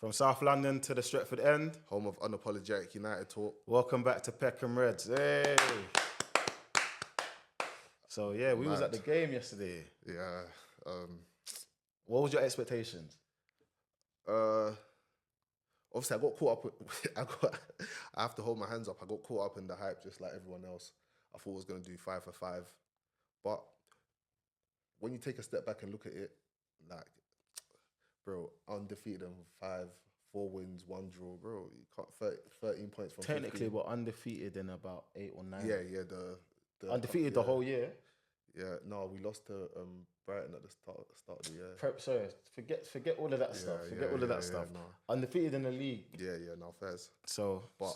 From South London to the Stretford end, Home of unapologetic United talk. welcome back to Peckham Reds. Hey! So yeah, we was at the game yesterday. Yeah. What was your expectations? Obviously I got caught up with, I have to hold my hands up. I got caught up in the hype just like everyone else. I thought I was going to do 5 for 5. But when you take a step back and look at it, like, bro, undefeated in 5, 4 wins, 1 draw, bro. You can't 13 points from Technically, 15. we're undefeated in about 8 or 9. Yeah, the Undefeated the whole year. Yeah, no, we lost to Brighton at the start of the year. Sorry, forget all of that stuff. Forget all of that stuff. No. Undefeated in the league. Yeah, no, fairs. So, But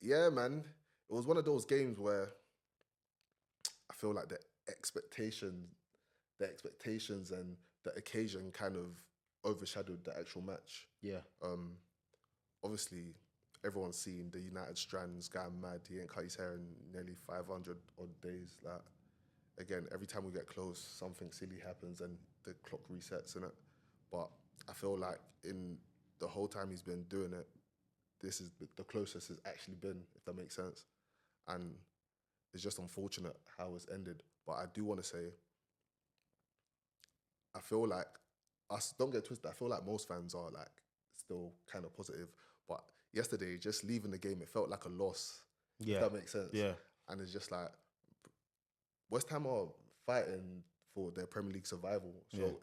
yeah, man, it was one of those games where I feel like the expectations and the occasion kind of overshadowed the actual match. yeah. Obviously, everyone's seen the United strands going mad. He ain't cut his hair in nearly 500 odd days. Like, again, every time we get close, something silly happens and the clock resets in it. But I feel like in the whole time he's been doing it, this is the closest it's actually been, if that makes sense. And it's just unfortunate how it's ended. But I do want to say, I feel like don't get twisted, I feel like most fans are like still kind of positive. But yesterday, just leaving the game, it felt like a loss. Yeah. If that makes sense. Yeah. And it's just like, West Ham are fighting for their Premier League survival. So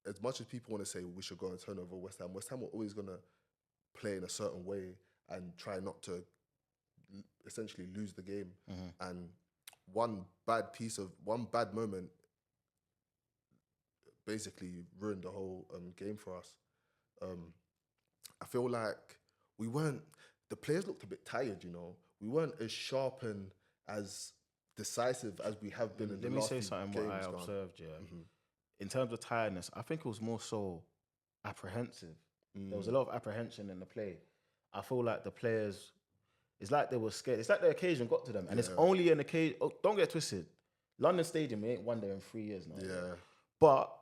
as much as people want to say we should go and turn over West Ham are always going to play in a certain way and try not to essentially lose the game. Mm-hmm. And one bad moment basically ruined the whole game for us. I feel like the players looked a bit tired, you know. We weren't as sharp and as decisive as we have been in the last few games. Let me say something what I observed, yeah. Mm-hmm. In terms of tiredness, I think it was more so apprehensive. There was a lot of apprehension in the play. I feel like the players, it's like they were scared. It's like the occasion got to them. And it's only an occasion. Oh, don't get twisted. London Stadium, we ain't won there in 3 years now. Yeah. But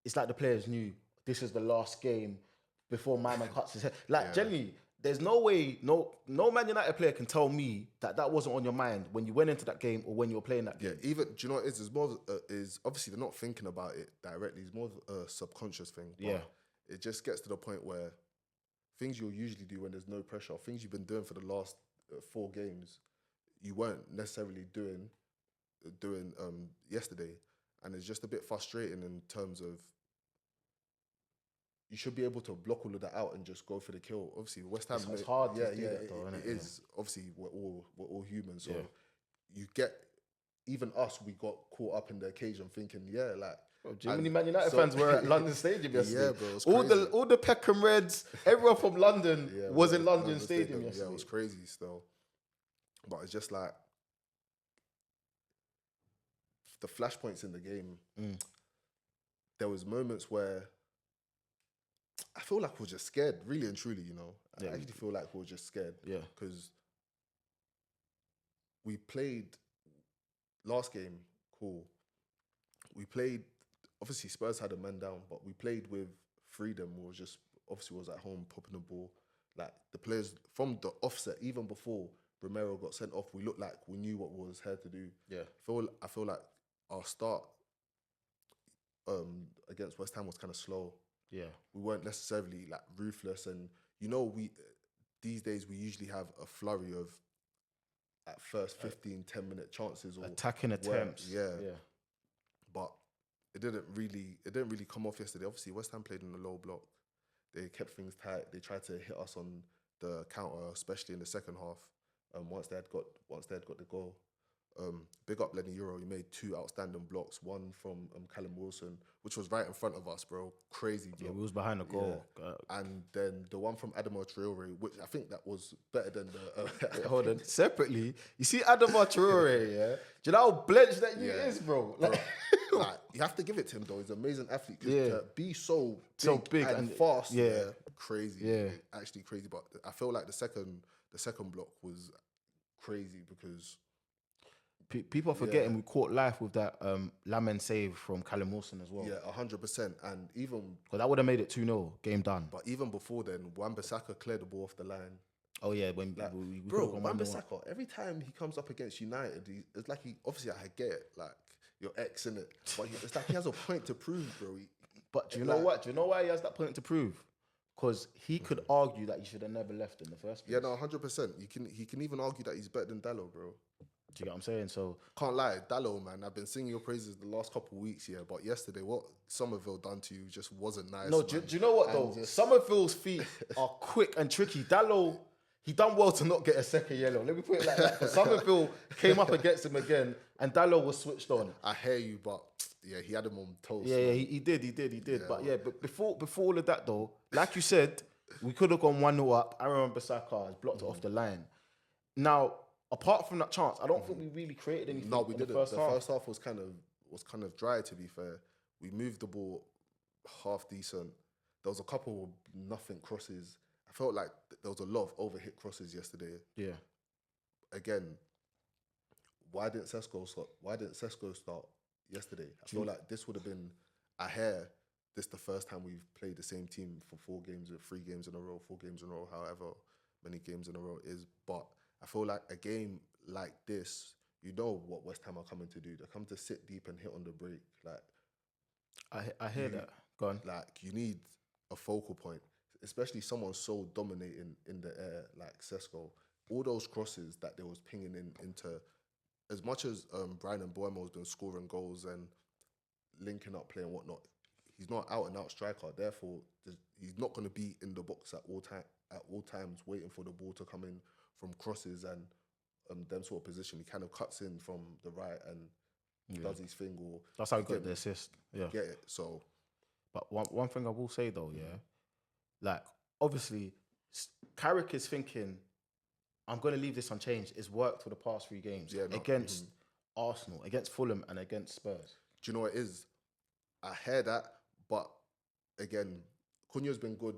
it's like the players knew this is the last game before my man cuts his head. Like, generally, there's no way, no Man United player can tell me that wasn't on your mind when you went into that game or when you were playing that game. Yeah, even, do you know what it is? It's more, obviously they're not thinking about it directly. It's more of a subconscious thing. But it just gets to the point where things you'll usually do when there's no pressure, things you've been doing for the last 4 games, you weren't necessarily doing yesterday. And it's just a bit frustrating in terms of you should be able to block all of that out and just go for the kill. Obviously, West Ham... It's hard to do that though, isn't it? It is. Obviously, we're all human. So you get... Even us, we got caught up in the occasion thinking, Many Man United fans were at London Stadium yesterday. Yeah, bro, it was crazy. All the Peckham Reds, everyone from London was in London Stadium yesterday. Yeah, it was crazy still. But it's just like... The flashpoints in the game, there was moments where I feel like we were just scared, really and truly, you know. I actually feel like we were just scared. Yeah. Because we played last game, cool. We played, obviously Spurs had a man down, but we played with freedom. We was just, obviously was at home popping the ball. Like the players from the offset, even before Romero got sent off, we looked like we knew what we was here to do. Yeah. I feel like our start against West Ham was kind of slow. Yeah, we weren't necessarily like ruthless, and you know, these days we usually have a flurry of at first 15, 10-minute chances or attacking attempts. Yeah, but it didn't really come off yesterday. Obviously, West Ham played in a low block. They kept things tight. They tried to hit us on the counter, especially in the second half. Once they had got the goal. Big up Lenny Euro. He made 2 outstanding blocks. One from Callum Wilson, which was right in front of us, bro. Crazy, bro. Yeah, we was behind the goal. Yeah. And then the one from Adama Traore, which I think that was better than the... Wait, hold on. Separately, you see Adama Traore, yeah? Do you know how blenched that is, bro? Like, you have to give it to him, though. He's an amazing athlete. To be so big and fast. Yeah. Crazy. Yeah. Actually crazy. But I feel like the second block was crazy because... People are forgetting we caught life with that Lamen save from Callum Wilson as well. Yeah, 100%. And even Because that would have made it 2-0, game done. But even before then, Wan-Bissaka cleared the ball off the line. Oh yeah, when Like, we bro, could have gone 1-0 up. Wan-Bissaka, every time he comes up against United, it's like obviously I get it, like your ex in it, but it's like he has a point to prove, bro. But do you know what? Do you know why he has that point to prove? Because he could argue that he should have never left in the first place. Yeah, no, 100%. He can even argue that he's better than Dallo, bro. Do you get what I'm saying? So can't lie, Dallo, man. I've been singing your praises the last couple of weeks here, but yesterday, what Somerville done to you just wasn't nice. No, do you know what though? Somerville's feet are quick and tricky. Dallo, he done well to not get a second yellow. Let me put it like that. Because Somerville came up against him again, and Dallo was switched on. I hear you, but yeah, he had him on toast. Yeah, he did. Yeah. But yeah, but before all of that though, like you said, we could have gone 1-0 up. Aaron Bissaka has blocked it off the line. Now, apart from that chance, I don't think we really created anything. No, we in didn't. The first half was kind of dry, to be fair. We moved the ball half decent. There was a couple of nothing crosses. I felt like there was a lot of overhit crosses yesterday. Yeah. Again, why didn't Sesko start yesterday? I feel like this would have been this the first time we've played the same team for 4 games or 3 games in a row, 4 games in a row, however many games in a row is. But I feel like a game like this, you know what West Ham are coming to do. They're coming to sit deep and hit on the break. Like I hear that. Go on. Like you need a focal point, especially someone so dominating in the air like Sesko. All those crosses that they was pinging into, as much as Brian Mbeumo's been scoring goals and linking up play and whatnot, he's not out and out striker. Therefore, he's not going to be in the box at all times waiting for the ball to come in from crosses and them sort of position. He kind of cuts in from the right and does his thing. Or that's how he got the assist. Yeah, get it. So, but one thing I will say though, like obviously, Carrick is thinking, I'm going to leave this unchanged. It's worked for the past 3 games against Arsenal, against Fulham, and against Spurs. Do you know what it is? I hear that, but again, Cunha's been good.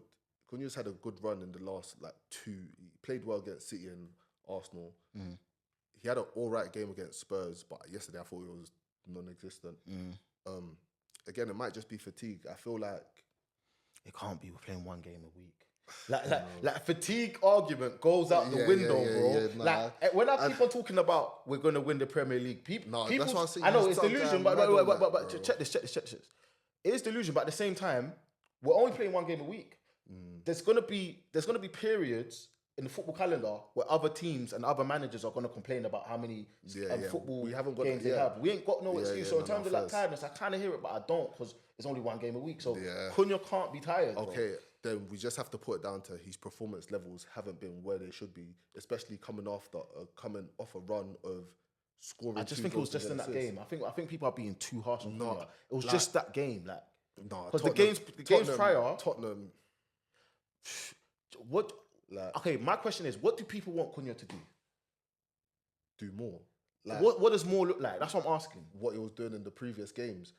Cunha's had a good run in the last 2. He played well against City and Arsenal. He had an all right game against Spurs, but yesterday I thought he was non-existent. Again, it might just be fatigue. I feel like it can't be. We're playing 1 game a week. Like fatigue argument goes out the window, bro. When I keep on talking about we're going to win the Premier League, people that's what I'm saying. I know it's delusion, but check this. It is delusion, but at the same time, we're only playing 1 game a week. There's gonna be periods in the football calendar where other teams and other managers are gonna complain about how many football games they have. We ain't got no excuse. So in terms of tiredness, I kind of hear it, but I don't because it's only 1 game a week. So Cunha can't be tired. Okay, then we just have to put it down to his performance levels haven't been where they should be, especially coming off a run of scoring. I just think it was just in that game. I think people are being too harsh on Cunha. It was just that game, because the games prior, Tottenham. What? Okay, my question is, what do people want Cunha to do? Do more. What does more look like? That's what I'm asking. What he was doing in the previous games,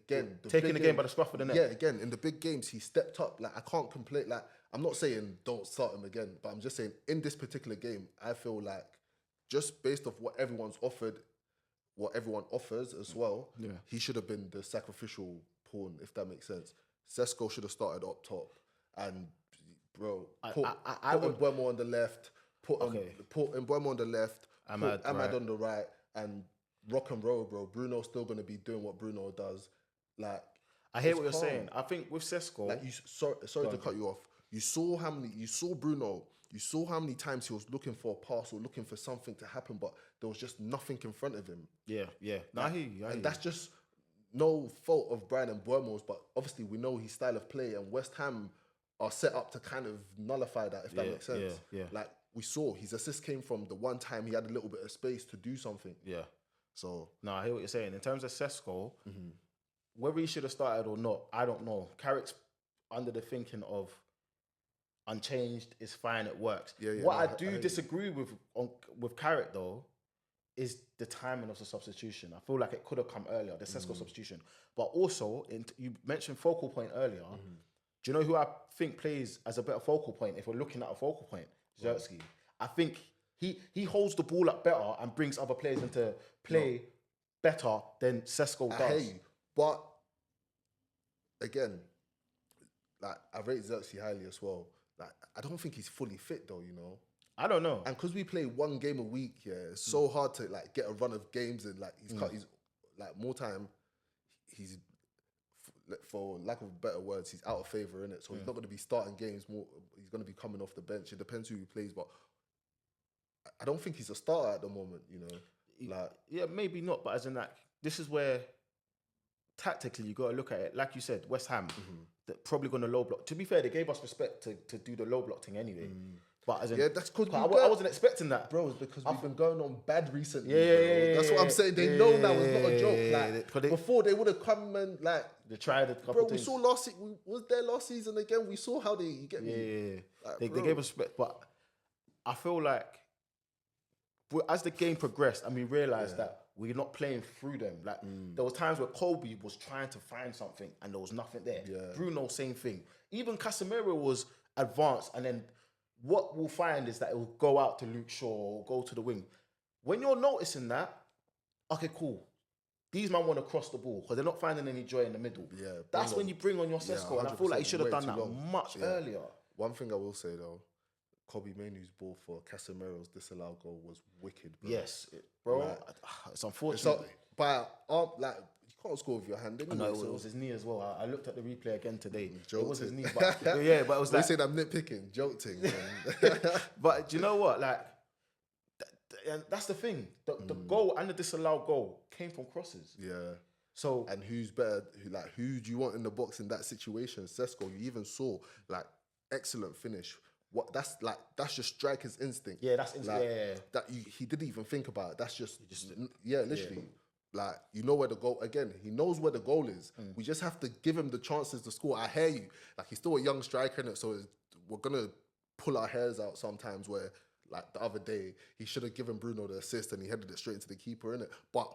taking the game by the scruff of the neck. Yeah, again in the big games he stepped up. I can't complain. I'm not saying don't start him again, but I'm just saying in this particular game, I feel like just based off what everyone's offered, what everyone offers as well, he should have been the sacrificial pawn, if that makes sense. Sesko should have started up top, and bro, put Mbeumo on the left, put Mbeumo on the left, put Ahmad on the right, and rock and roll, bro. Bruno's still going to be doing what Bruno does. I hear what you're saying. I think with Sesko, sorry to cut you off. You saw Bruno. You saw how many times he was looking for a pass or looking for something to happen, but there was just nothing in front of him. Yeah. No, I hear you. That's just no fault of Brian Mbeumo's, but obviously we know his style of play, and West Ham are set up to kind of nullify that, if that makes sense. Yeah. We saw his assist came from the one time he had a little bit of space to do something. Yeah. So no, I hear what you're saying. In terms of Sesko, whether he should have started or not, I don't know. Carrick's under the thinking of unchanged is fine, it works. I disagree with Carrick though is the timing of the substitution. I feel like it could have come earlier, the Sesko substitution. But also, you mentioned focal point earlier. Do you know who I think plays as a better focal point if we're looking at a focal point? Zertsky. I think he holds the ball up better and brings other players into play better than Sesko does. I hear you, but again, like I rate Xerxes highly as well. Like I don't think he's fully fit though, you know. I don't know. And because we play one game a week, it's so hard to like get a run of games and like he's like more time. He's for lack of better words, he's out of favour in it. So he's not going to be starting games more. He's going to be coming off the bench. It depends who he plays, but I don't think he's a starter at the moment. You know, like yeah, maybe not. But as in like, this is where tactically you got to look at it. Like you said, West Ham, they're probably going to low block. To be fair, they gave us respect to do the low block thing anyway. But as in, that's because I wasn't expecting that, bro. It's because we've been going on bad recently. Yeah, that's what I'm saying. They know now it's not a joke. Like they, before, they would have come and like they tried a couple bro. things. We saw last we was there last season again. We saw how you get me. Yeah, Like, they gave us respect, but I feel like as the game progressed and we realised that we're not playing through them. Like there was times where Kobe was trying to find something and there was nothing there. Yeah. Bruno, same thing. Even Casemiro was advanced, and then what we'll find is that it will go out to Luke Shaw or go to the wing. When you're noticing that, okay, cool. These men want to cross the ball because they're not finding any joy in the middle. Yeah, that's when you bring on your Sesko, and I feel like he should have done that much earlier. One thing I will say though, Kobe Mainoo's ball for Casemiro's disallowed goal was wicked, bro. Yes, bro. Like, it's unfortunate. Like you can't score with your hand anyway. I know it was his knee as well. I looked at the replay again today. Jolting. It was his knee, but yeah, but it was like. They said I'm nitpicking, jolting. Man. But do you know what? Like, and that's the thing. The goal and the disallowed goal came from crosses. Yeah. So and who's better? Who do you want in the box in that situation? Sesko. You even saw like excellent finish. That's just striker's instinct. Yeah, that's instinct. That he didn't even think about it. That's just literally. Yeah. Like, you know where the goal, again, he knows where the goal is. We just have to give him the chances to score. I hear you. Like, he's still a young striker, innit? So we're going to pull our hairs out sometimes where, like, the other day, he should have given Bruno the assist and he headed it straight into the keeper, innit? But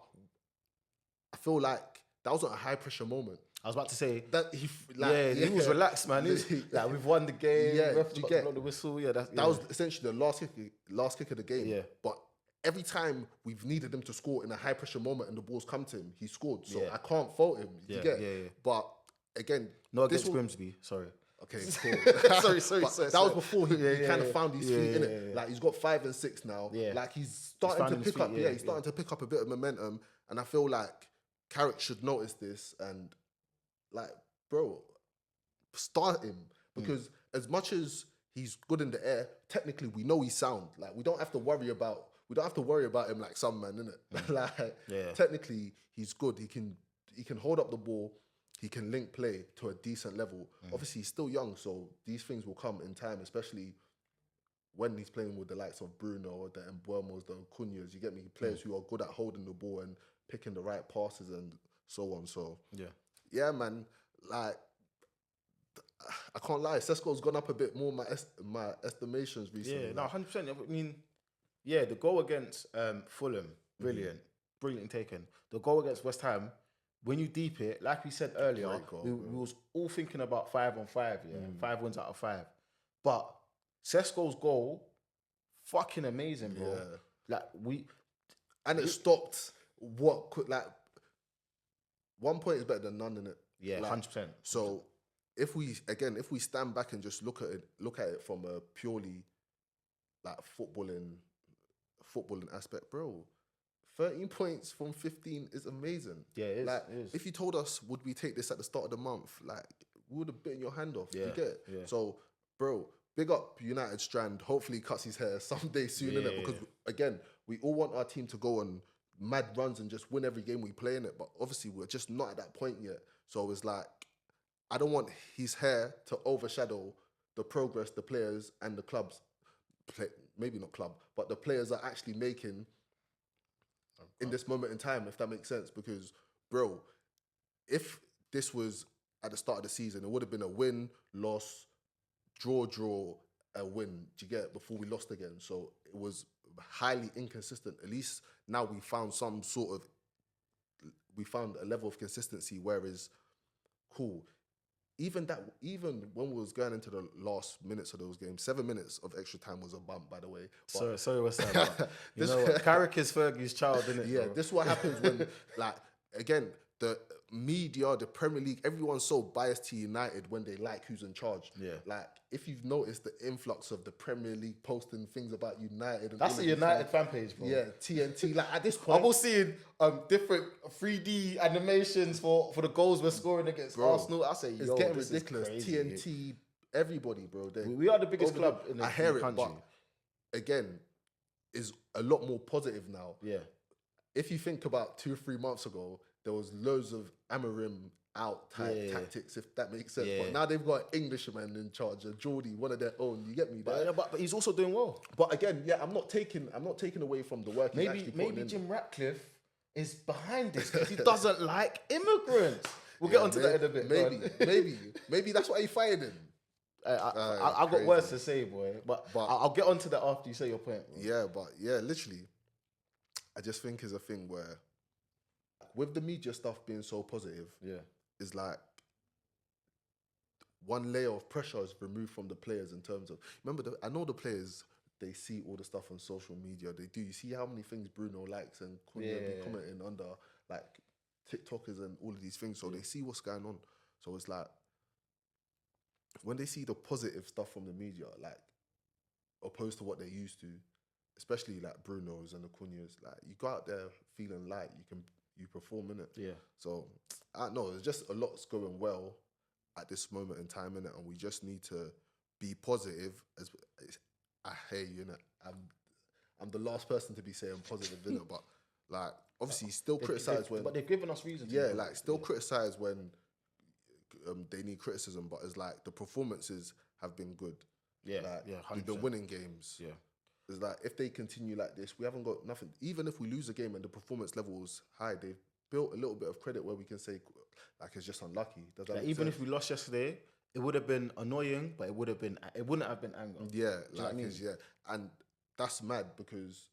I feel like that wasn't a high-pressure moment. I was about to say that he was relaxed, man. Like, we've won the game. Yeah, ref got the whistle. Yeah, that was essentially the last kick of the game. Yeah. But every time we've needed him to score in a high pressure moment and the ball's come to him, he scored. So I can't fault him. You get? Yeah. But again, not against Grimsby. Sorry. Okay, cool. sorry. That was before he kind of found his feet in it. Like he's got 5 and 6 now. Yeah. Like he's starting to pick up. He's starting to pick up a bit of momentum, and I feel like Carrick should notice this and like, bro, start him because as much as he's good in the air, technically we know he's sound. Like we don't have to worry about him like some man, innit? Like technically he's good. He can hold up the ball. He can link play to a decent level. Obviously he's still young, so these things will come in time, especially when he's playing with the likes of Bruno, the Mbuemos, the Cunhas. You get me? Players who are good at holding the ball and picking the right passes and so on. So yeah, man. Like I can't lie, Sesko's gone up a bit more my estimations recently. Yeah, no, 100%. I mean, yeah, the goal against Fulham, brilliantly taken. The goal against West Ham, when you deep it, like we said earlier, we was all thinking about 5 on 5, 5 wins out of 5. But Sesko's goal, fucking amazing, bro. Yeah. Like it stopped what could like 1 point is better than none, innit? Yeah, 100%. So if we stand back and just look at it from a purely like footballing aspect, bro, 13 points from 15 is amazing. Yeah, it is. Like, it is. if you told us, would we take this at the start of the month? Like, we would have bitten your hand off. You get it? Yeah. So, bro, big up United Strand. Hopefully he cuts his hair someday soon, innit? Because, again, we all want our team to go on mad runs and just win every game we play in it. But obviously, we're just not at that point yet. So, it's like, I don't want his hair to overshadow the progress the players and the clubs, maybe not club, but the players are actually making in this moment in time, if that makes sense. Because, bro, if this was at the start of the season, it would have been a win, loss, draw, a win. Do you get it? Before we lost again. So it was highly inconsistent. At least now we found a level of consistency, whereas, cool, even when we was going into the last minutes of those games, 7 minutes of extra time was a bump, by the way. But Sorry, what's that? But you know what? Carrick is Fergie's child, isn't it? yeah, bro? this is what happens when, like, again, the media, the Premier League, everyone's so biased to United when they like who's in charge. Yeah. Like, if you've noticed the influx of the Premier League posting things about United. And That's all a of these United things, fan page, bro. yeah, TNT. Like, at this point, I'm all seeing different 3D animations for the goals we're scoring against Arsenal. I say, it's yo, getting this ridiculous. is crazy. TNT, everybody, bro. We are the biggest over club in the, I hear in the it, country. but again, is a lot more positive now. Yeah. If you think about 2-3 months ago, there was loads of Amarim out type tactics, if that makes sense. Yeah. But now they've got an Englishman in charge, a Geordie, one of their own. You get me? But he's also doing well. But again, yeah, I'm not taking away from the work. Maybe Jim Ratcliffe is behind this because he doesn't like immigrants. We'll get onto that in a bit. Maybe that's why he fired him. I've got words to say, boy. But I'll get onto that after you say your point. Bro. Yeah, but yeah, literally, I just think it's a thing where, with the media stuff being so positive, is like one layer of pressure is removed from the players in terms of, I know the players, they see all the stuff on social media. They do. You see how many things Bruno likes and Cunha be commenting under, like TikTokers and all of these things. So they see what's going on. So it's like, when they see the positive stuff from the media, like, opposed to what they're used to, especially like Bruno's and the Cunhas, like, you go out there feeling light, you perform in it. Yeah. So I don't know, there's just a lot's going well at this moment in time, innit? And we just need to be positive. I hear you, innit? I'm the last person to be saying positive, innit? But like, obviously, still criticise when. But they've given us reasons. Yeah, like, still criticise when they need criticism. But it's like the performances have been good. Yeah, like, yeah, 100%. We've been winning games. Yeah. It's like, if they continue like this, we haven't got nothing. Even if we lose a game and the performance level is high, they've built a little bit of credit where we can say, like, it's just unlucky. Does that make even sense? if we lost yesterday, it would have been annoying, but it wouldn't have been anger. Yeah, Do you know what I mean? yeah, and that's mad because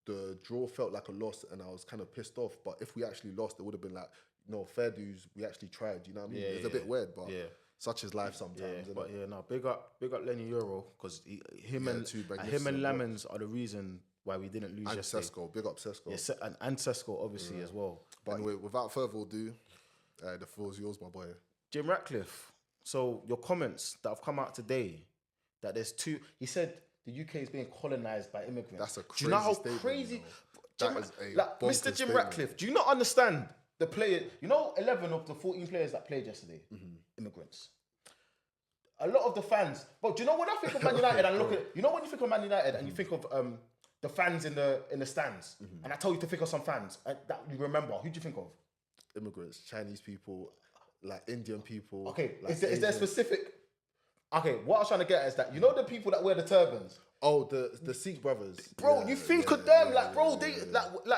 the draw felt like a loss, and I was kind of pissed off. But if we actually lost, it would have been like, no, fair dues. We actually tried. You know what I mean? Yeah, it's a bit weird, but such is life sometimes. Yeah, but big up Lenny Euro, because him and Lamens are the reason why we didn't lose yesterday. Sesko, big up Sesko. Yeah, and Sesko obviously as well. But anyway, without further ado, the floor's yours, my boy. Jim Ratcliffe. So your comments that have come out today, that there's two. He said the UK is being colonized by immigrants. That's a crazy Do you know how statement, crazy? That is a Mr. Jim statement. Ratcliffe, do you not understand the player? You know, 11 of the 14 players that played yesterday, immigrants. A lot of the fans. But do you know when I think of Man United and look at, you know when you think of Man United and you think of the fans in the stands, and I tell you to think of some fans that you remember, who do you think of? Immigrants, Chinese people, like Indian people. Okay, like is there specific? Okay, what I was trying to get at is that, you know the people that wear the turbans? Oh, the Sikh brothers. Bro, you think of them, they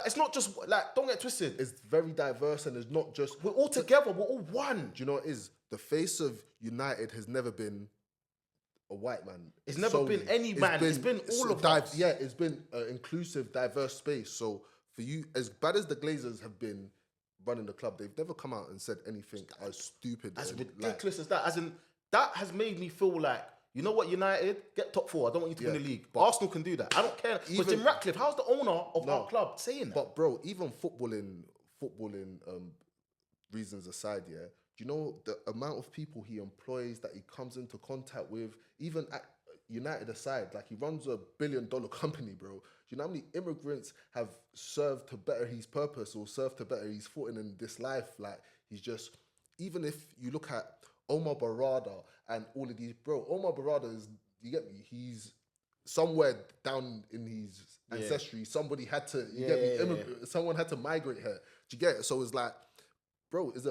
it's not just, like, don't get twisted. It's very diverse, and it's not just... We're all together, we're all one. Do you know what it is? The face of United has never been a white man. It's never been any man. It's been all of us. Yeah, it's been an inclusive, diverse space. So for you, as bad as the Glazers have been running the club, they've never come out and said anything as stupid. As ridiculous as that. As in, that has made me feel like, you know what, United, get top 4. I don't want you to win the league. But Arsenal can do that. I don't care. But Jim Ratcliffe, how's the owner of our club saying that? But bro, even footballing reasons aside, yeah, do you know the amount of people he employs, that he comes into contact with, even at United aside, like, he runs $1 billion company, bro. Do you know how many immigrants have served to better his purpose or served to better his footing in this life? Like, he's just, even if you look at Omar Barada and all of these, bro, Omar Barada is, you get me, he's somewhere down in his ancestry. Somebody had to, you get me, someone had to migrate here. Do you get it? So it's like, bro, it's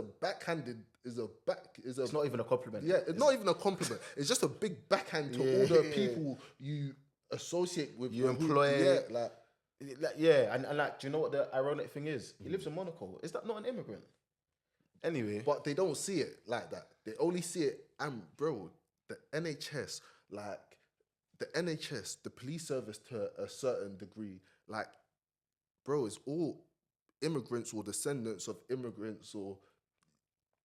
not even a compliment. Yeah, it's not even a compliment. It's just a big backhand to all the people you associate with. You employ. And like, do you know what the ironic thing is? He lives in Monaco. Is that not an immigrant? Anyway. But they don't see it like that. They only see it, and bro, the NHS, the police service to a certain degree, like, bro, it's all immigrants or descendants of immigrants, or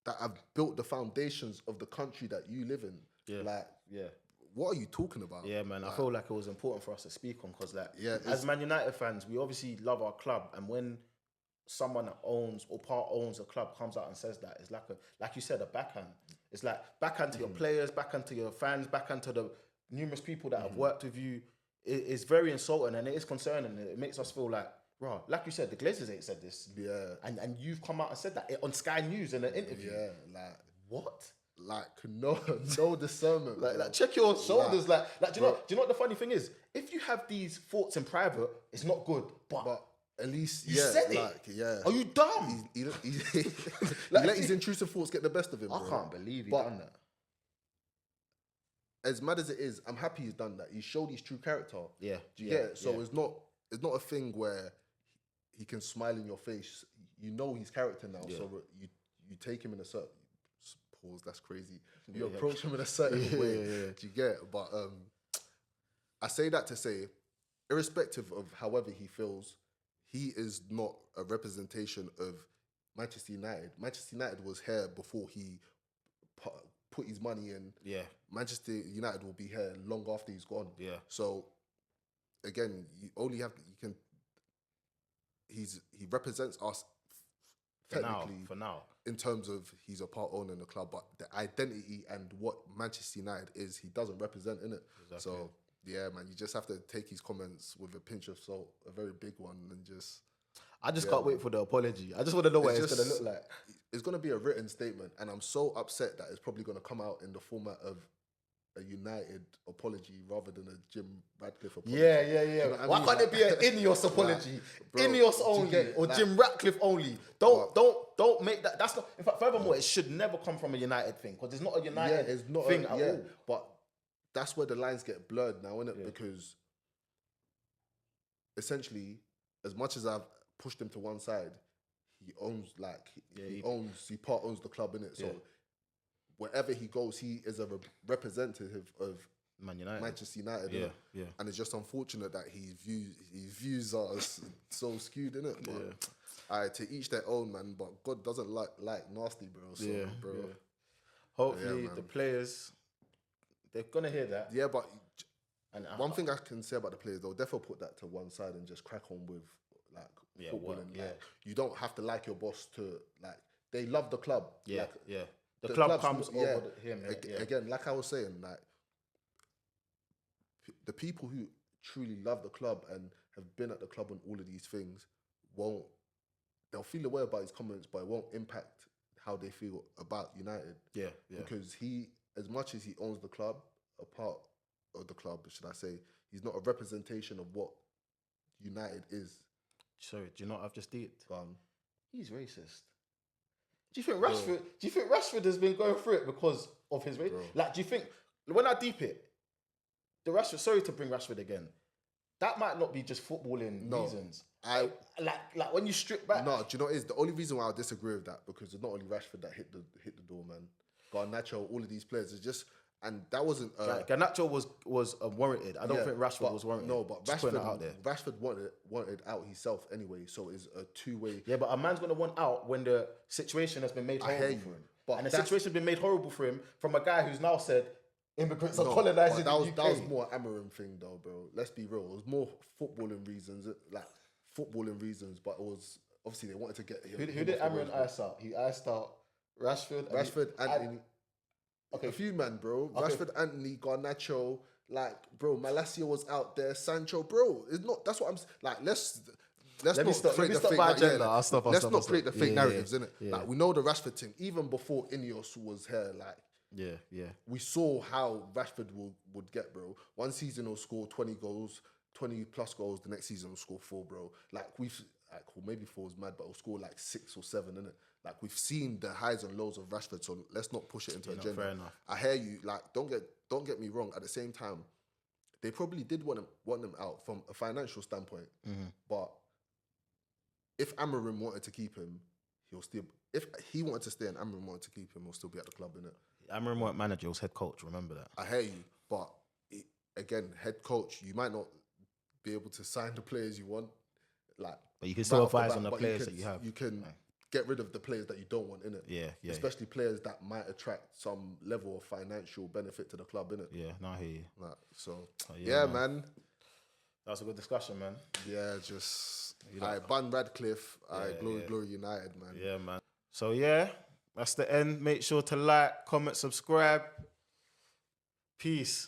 that have built the foundations of the country that you live in. Yeah. Like, Yeah. what are you talking about? Yeah, man. I feel like it was important for us to speak on because, like, Yeah, as Man United fans, we obviously love our club, and when someone that owns or part owns a club comes out and says that, it's like you said, a backhand. It's like backhand to your players, backhand to your fans, backhand to the numerous people that have worked with you. It's very insulting and it is concerning. It makes us feel like, right, like you said, the Glazers ain't said this. Yeah. And you've come out and said that on Sky News in an interview. Yeah, like what? Like no discernment. Like check your shoulders. Like do you know what the funny thing is? If you have these thoughts in private, it's not good. But at least you said it. Like, yeah. Are you dumb? He let his intrusive thoughts get the best of him. I can't believe he done that. As mad as it is, I'm happy he's done that. He showed his true character. Yeah. Do you get it? So it's not a thing where he can smile in your face. You know his character now. Yeah. So you take him in a certain pause. That's crazy. You approach him in a certain way. Do you get it? But I say that to say, irrespective of however he feels, he is not a representation of Manchester United. Manchester United was here before he put his money in. Yeah. Manchester United will be here long after he's gone. Yeah. So again, he represents us technically for now. In terms of he's a part owner in the club, but the identity and what Manchester United is, he doesn't represent in it. Exactly. So yeah, man, you just have to take his comments with a pinch of salt, a very big one, and just. I just can't wait for the apology. I just want to know what it's going to look like. It's going to be a written statement, and I'm so upset that it's probably going to come out in the format of a United apology rather than a Jim Ratcliffe apology. Yeah. You know Why can't it be an Ineos apology? Ineos only or Jim Ratcliffe only? Don't make that. That's not. In fact, furthermore, it should never come from a United thing because it's not a United thing at all. But that's where the lines get blurred now, isn't it? Yeah. Because essentially, as much as I've pushed him to one side, he owns he part owns the club, innit? So wherever he goes, he is a representative of Manchester United. Yeah. And it's just unfortunate that his views are so skewed, innit? But to each their own, man. But God doesn't like nasty, bro. So, bro. Yeah. Hopefully the players, they're gonna hear that. Yeah, but one thing I can say about the players, they'll definitely put that to one side and just crack on with football. You don't have to like your boss to they love the club. Yeah, The club comes over him. Again, like I was saying, the people who truly love the club and have been at the club on all of these things they'll feel aware about his comments, but it won't impact how they feel about United. Yeah. Because he, as much as he owns the club, a part of the club, should I say, he's not a representation of what United is. Sorry, do you know what I've just did? He's racist. Do you think Rashford has been going through it because of his race? Like, do you think when I deep it, the Rashford? Sorry to bring Rashford again. That might not be just footballing reasons. Like when you strip back. No, do you know what it is? The only reason why I disagree with that because it's not only Rashford that hit the door, man. Garnacho, all of these players is just. And that wasn't... Garnacho was warranted. I don't think Rashford was warranted. No, but Rashford wanted out himself anyway, so it's a two-way... Yeah, but a man's going to want out when the situation has been made horrible for him. And the situation has been made horrible for him from a guy who's now said immigrants are colonising the UK. That was more an Amorim thing, though, bro. Let's be real. It was more footballing reasons, but it was... Obviously, they wanted to get... Who did Amorim ice out? He iced out Rashford, Anthony... Okay, a few man, bro. Okay. Rashford, Anthony, Garnacho, bro. Malacia was out there. Sancho, bro. It's not. That's what I'm like. Let's not create the fake narratives. Let's not create the fake narratives, innit? Yeah. Like we know the Rashford thing. Even before Ineos was here, we saw how Rashford would get, bro. One season he'll score 20 goals, 20 plus goals. The next season he'll score 4, bro. Maybe 4 is mad, but he'll score 6 or 7, innit? We've seen the highs and lows of Rashford, so let's not push it into agenda. Fair enough. I hear you. Don't get me wrong. At the same time, they probably did want him out from a financial standpoint. Mm-hmm. But if Amorim wanted to keep him, he'll still. If he wanted to stay and Amorim wanted to keep him, he'll still be at the club, innit? Amorim weren't manager; he was head coach. Remember that. I hear you, but again, head coach, you might not be able to sign the players you want. But you can still advise on the players that you have. You can. get rid of the players that you don't want in it. Yeah. Especially players that might attract some level of financial benefit to the club, innit? Yeah, no, I hear you. Like, so, yeah, man. That was a good discussion, man. Yeah, just... I Bun Radcliffe. Glory United, man. Yeah, man. So, yeah, that's the end. Make sure to like, comment, subscribe. Peace.